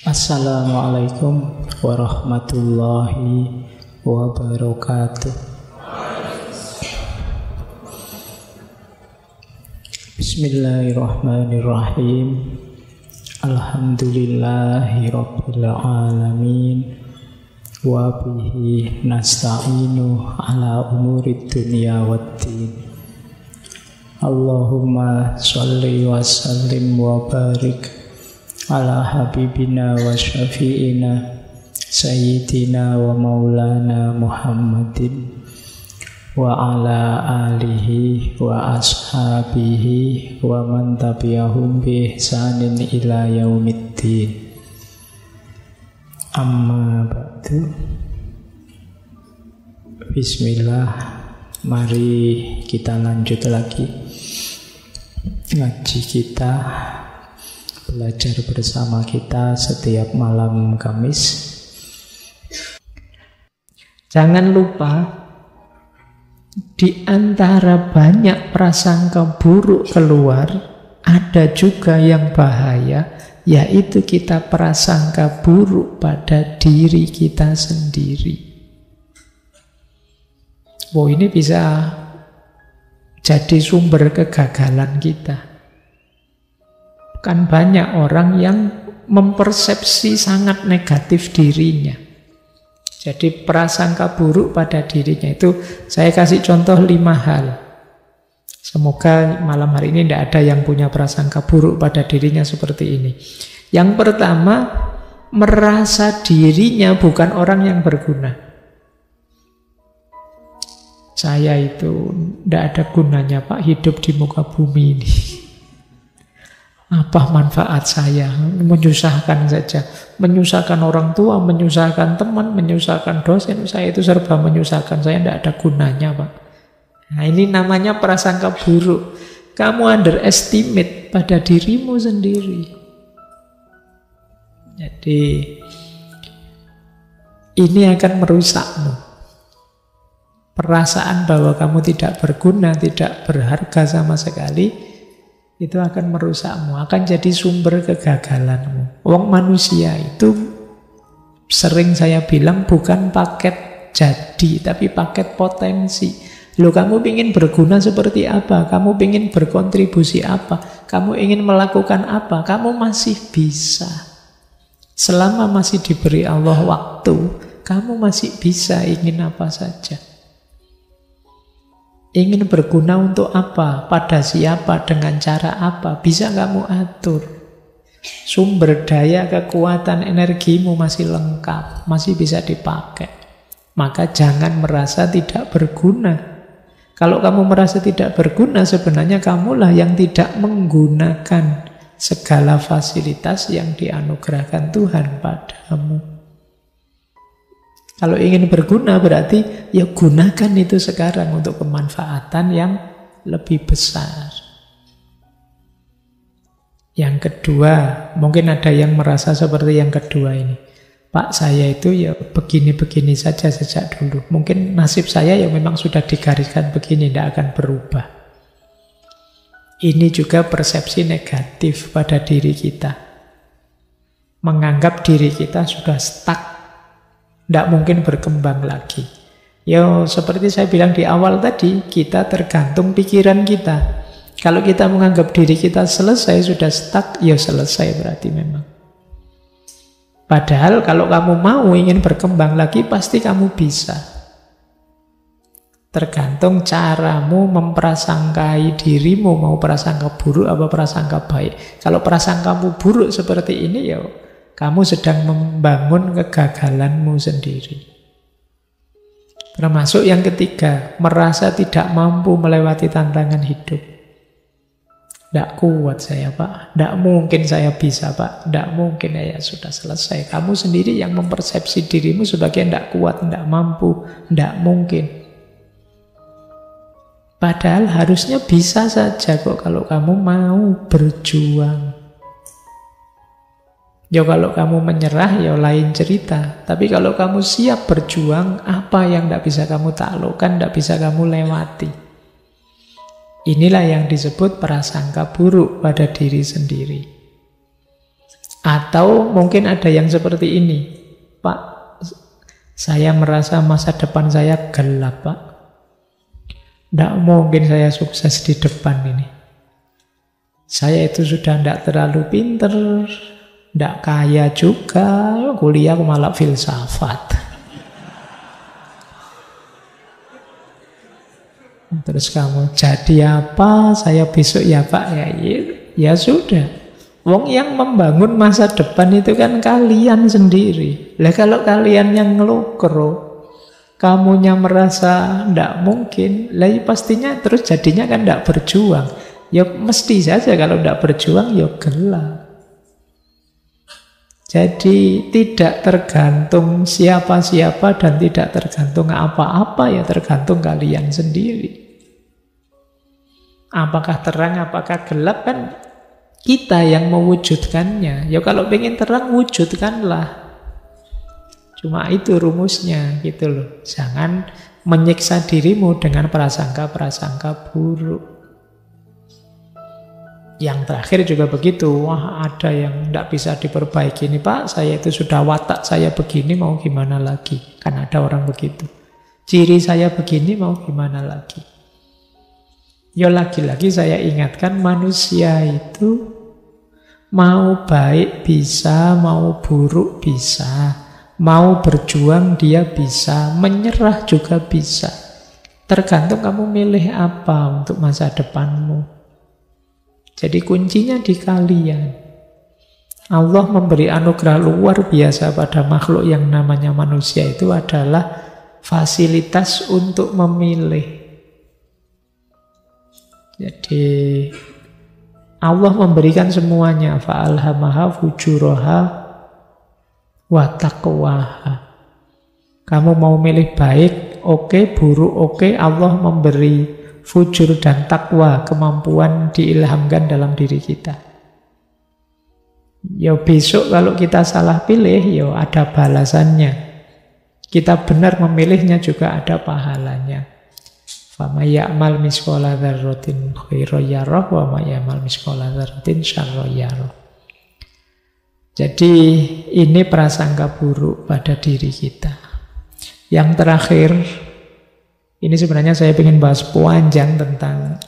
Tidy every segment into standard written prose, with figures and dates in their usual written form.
Assalamualaikum warahmatullahi wabarakatuh. Bismillahirrahmanirrahim. Alhamdulillahi rabbil alamin. Wa bihi nasta'inu ala umurid dunya waddin. Allahumma sholli wa sallim wa barik ala habibina wa syafi'ina sayyidina wa maulana Muhammadin wa ala alihi wa ashabihi wa man tabi'ahum bi ihsanin ila yaumiddin. Amma ba'du. Bismillah. Mari kita lanjut lagi ngaji kita, belajar bersama kita setiap malam Kamis. Jangan lupa, di antara banyak prasangka buruk keluar, ada juga yang bahaya, yaitu kita prasangka buruk pada diri kita sendiri. Wow, ini bisa jadi sumber kegagalan kita. Kan banyak orang yang mempersepsi sangat negatif dirinya. Jadi prasangka buruk pada dirinya itu, saya kasih contoh 5 hal. Semoga malam hari ini tidak ada yang punya prasangka buruk pada dirinya seperti ini. Yang pertama, merasa dirinya bukan orang yang berguna. Saya itu tidak ada gunanya Pak hidup di muka bumi ini. Apa manfaat saya? Menyusahkan saja. Menyusahkan orang tua, menyusahkan teman, menyusahkan dosen. Saya itu serba menyusahkan. Saya tidak ada gunanya, Pak. Nah, ini namanya prasangka buruk. Kamu underestimate pada dirimu sendiri. Jadi, ini akan merusakmu. Perasaan bahwa kamu tidak berguna, tidak berharga sama sekali, itu akan merusakmu, akan jadi sumber kegagalanmu. Wong manusia itu sering saya bilang bukan paket jadi, tapi paket potensi. Loh, kamu ingin berguna seperti apa? Kamu ingin berkontribusi apa? Kamu ingin melakukan apa? Kamu masih bisa. Selama masih diberi Allah waktu, kamu masih bisa ingin apa saja. Ingin berguna untuk apa? Pada siapa? Dengan cara apa? Bisa kamu atur. Sumber daya, kekuatan, energimu masih lengkap. Masih bisa dipakai. Maka jangan merasa tidak berguna. Kalau kamu merasa tidak berguna, sebenarnya kamulah yang tidak menggunakan segala fasilitas yang dianugerahkan Tuhan padamu. Kalau ingin berguna berarti ya gunakan itu sekarang untuk kemanfaatan yang lebih besar. Yang kedua, mungkin ada yang merasa seperti yang kedua ini. Pak, saya itu ya begini-begini saja sejak dulu. Mungkin nasib saya ya memang sudah digariskan begini, tidak akan berubah. Ini juga persepsi negatif pada diri kita. Menganggap diri kita sudah stuck. Tidak mungkin berkembang lagi. Ya seperti saya bilang di awal tadi, kita tergantung pikiran kita. Kalau kita menganggap diri kita selesai, sudah stuck, ya selesai berarti memang. Padahal kalau kamu mau ingin berkembang lagi, pasti kamu bisa. Tergantung caramu memprasangkai dirimu, mau prasangka buruk apa prasangka baik. Kalau prasangkamu buruk seperti ini, ya kamu sedang membangun kegagalanmu sendiri. Termasuk yang ketiga, merasa tidak mampu melewati tantangan hidup. Tidak kuat saya, Pak. Tidak mungkin saya bisa, Pak. Tidak mungkin, ya sudah selesai. Kamu sendiri yang mempersepsi dirimu sebagai tidak kuat, tidak mampu, tidak mungkin. Padahal harusnya bisa saja kok kalau kamu mau berjuang. Ya kalau kamu menyerah ya lain cerita. Tapi kalau kamu siap berjuang, apa yang tidak bisa kamu taklukkan, tidak bisa kamu lewati. Inilah yang disebut prasangka buruk pada diri sendiri. Atau mungkin ada yang seperti ini, Pak, saya merasa masa depan saya gelap, Pak. Tidak mungkin saya sukses di depan ini. Saya itu sudah tidak terlalu pinter, tidak kaya juga, kuliah malah filsafat. Terus kamu jadi apa? Saya besok ya Pak. Ya sudah. Wong yang membangun masa depan itu kan kalian sendiri. Lah kalau kalian yang ngelokro, kamunya merasa tidak mungkin, lah pastinya terus jadinya kan tidak berjuang. Ya mesti saja kalau tidak berjuang ya gelap. Jadi tidak tergantung siapa-siapa dan tidak tergantung apa-apa, ya tergantung kalian sendiri. Apakah terang, apakah gelap, kan kita yang mewujudkannya. Ya kalau pengen terang, wujudkanlah. Cuma itu rumusnya gitu loh. Jangan menyiksa dirimu dengan prasangka-prasangka buruk. Yang terakhir juga begitu. Wah, ada yang tidak bisa diperbaiki nih Pak, saya itu sudah watak saya begini, mau gimana lagi? Kan ada orang begitu. Ciri saya begini, mau gimana lagi? Ya lagi-lagi saya ingatkan, manusia itu mau baik bisa, mau buruk bisa, mau berjuang dia bisa, menyerah juga bisa. Tergantung kamu milih apa untuk masa depanmu. Jadi kuncinya di kalian. Allah memberi anugerah luar biasa pada makhluk yang namanya manusia, itu adalah fasilitas untuk memilih. Jadi Allah memberikan semuanya, fa'alhamaha fujuraha wa taqwaha. Kamu mau milih baik, oke, buruk, oke, Allah memberi fujur dan takwa, kemampuan diilhamkan dalam diri kita. Ya besok kalau kita salah pilih, ya ada balasannya. Kita benar memilihnya juga ada pahalanya. Fama ya'mal misqala dzarratin khairan yarah wa ma ya'mal misqala dzarratin syarran yarah. Jadi ini prasangka buruk pada diri kita. Yang terakhir, ini sebenarnya saya ingin bahas panjang tentang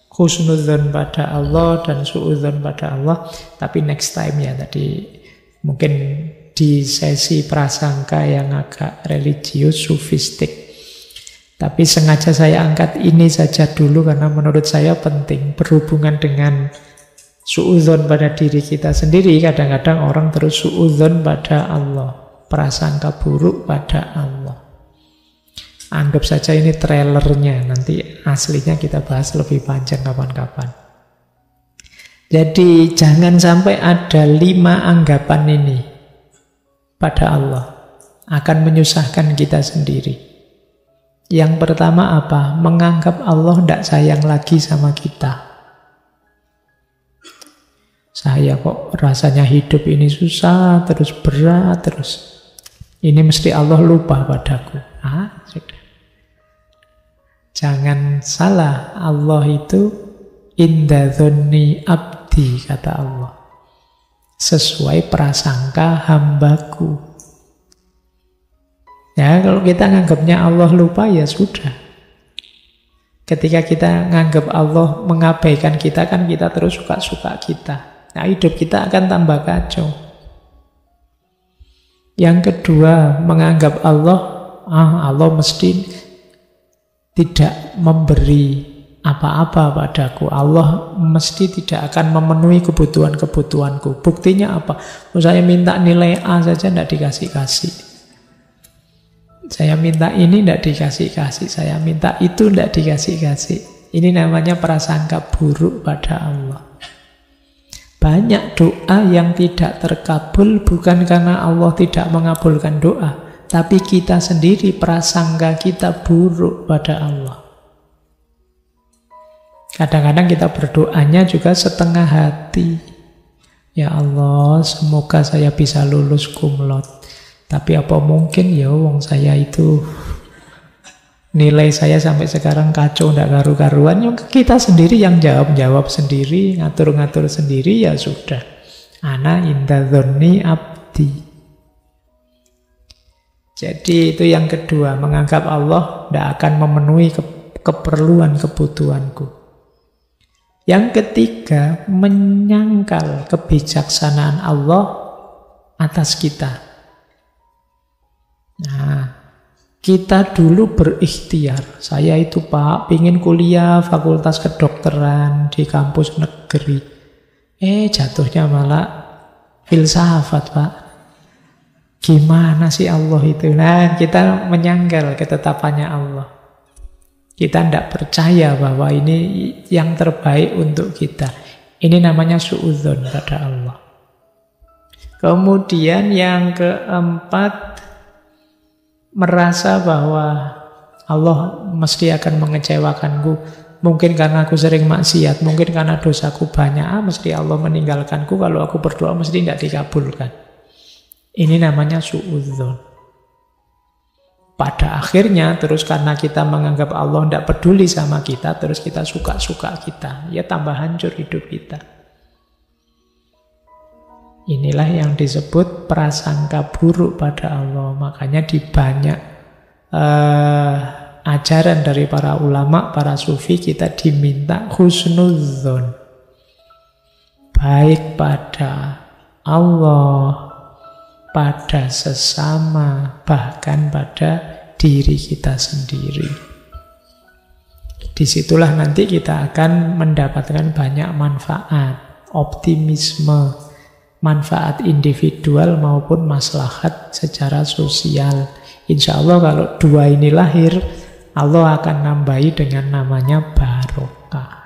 husnudzon pada Allah dan suudzon pada Allah, tapi next time ya. Tadi mungkin di sesi prasangka yang agak religius, sufistik. Tapi sengaja saya angkat ini saja dulu karena menurut saya penting, berhubungan dengan suudzon pada diri kita sendiri. Kadang-kadang orang terus suudzon pada Allah, prasangka buruk pada Allah. Anggap saja ini trailernya, nanti aslinya kita bahas lebih panjang kapan-kapan. Jadi jangan sampai ada 5 anggapan ini pada Allah, akan menyusahkan kita sendiri. Yang pertama apa? Menganggap Allah tidak sayang lagi sama kita. Saya kok rasanya hidup ini susah, terus berat, terus ini mesti Allah lupa padaku. Sudah. Jangan salah, Allah itu inda dzanni abdi, kata Allah. Sesuai prasangka hambaku. Ya, kalau kita nganggapnya Allah lupa, ya sudah. Ketika kita nganggap Allah mengabaikan kita, kan kita terus suka-suka kita. Nah, hidup kita akan tambah kacau. Yang kedua, menganggap Allah mesti tidak memberi apa-apa padaku. Allah mesti tidak akan memenuhi kebutuhan-kebutuhanku. Buktinya apa? Saya minta nilai A saja tidak dikasih-kasih. Saya minta ini tidak dikasih-kasih. Saya minta itu tidak dikasih-kasih. Ini namanya prasangka buruk pada Allah. Banyak doa yang tidak terkabul bukan karena Allah tidak mengabulkan doa, tapi kita sendiri prasangka kita buruk pada Allah. Kadang-kadang kita berdoanya juga setengah hati. Ya Allah, semoga saya bisa lulus cum laude. Tapi apa mungkin ya wong saya itu nilai saya sampai sekarang kacau, tidak karu-karuan. Kita sendiri yang jawab sendiri, ngatur-ngatur sendiri, ya sudah. Ana inda dzonni abdi. Jadi itu yang kedua, menganggap Allah tidak akan memenuhi keperluan kebutuhanku. Yang ketiga, menyangkal kebijaksanaan Allah atas kita. Nah, kita dulu berikhtiar. Saya itu Pak, pingin kuliah fakultas kedokteran di kampus negeri. Jatuhnya malah filsafat Pak. Gimana sih Allah itu? Nah, kita menyangkal ketetapannya Allah. Kita tidak percaya bahwa ini yang terbaik untuk kita. Ini namanya suudzon pada Allah. Kemudian yang keempat, merasa bahwa Allah mesti akan mengecewakanku. Mungkin karena aku sering maksiat, mungkin karena dosaku banyak, mesti Allah meninggalkanku. Kalau aku berdoa mesti tidak dikabulkan. Ini namanya suudzon. Pada akhirnya terus karena kita menganggap Allah tidak peduli sama kita, terus kita suka-suka kita, ya tambah hancur hidup kita. Inilah yang disebut prasangka buruk pada Allah. Makanya di banyak ajaran dari para ulama, para sufi, kita diminta husnudzon, baik pada Allah, pada sesama, bahkan pada diri kita sendiri. Disitulah nanti kita akan mendapatkan banyak manfaat, optimisme, manfaat individual maupun maslahat secara sosial. Insya Allah kalau dua ini lahir, Allah akan nambahi dengan namanya barokah.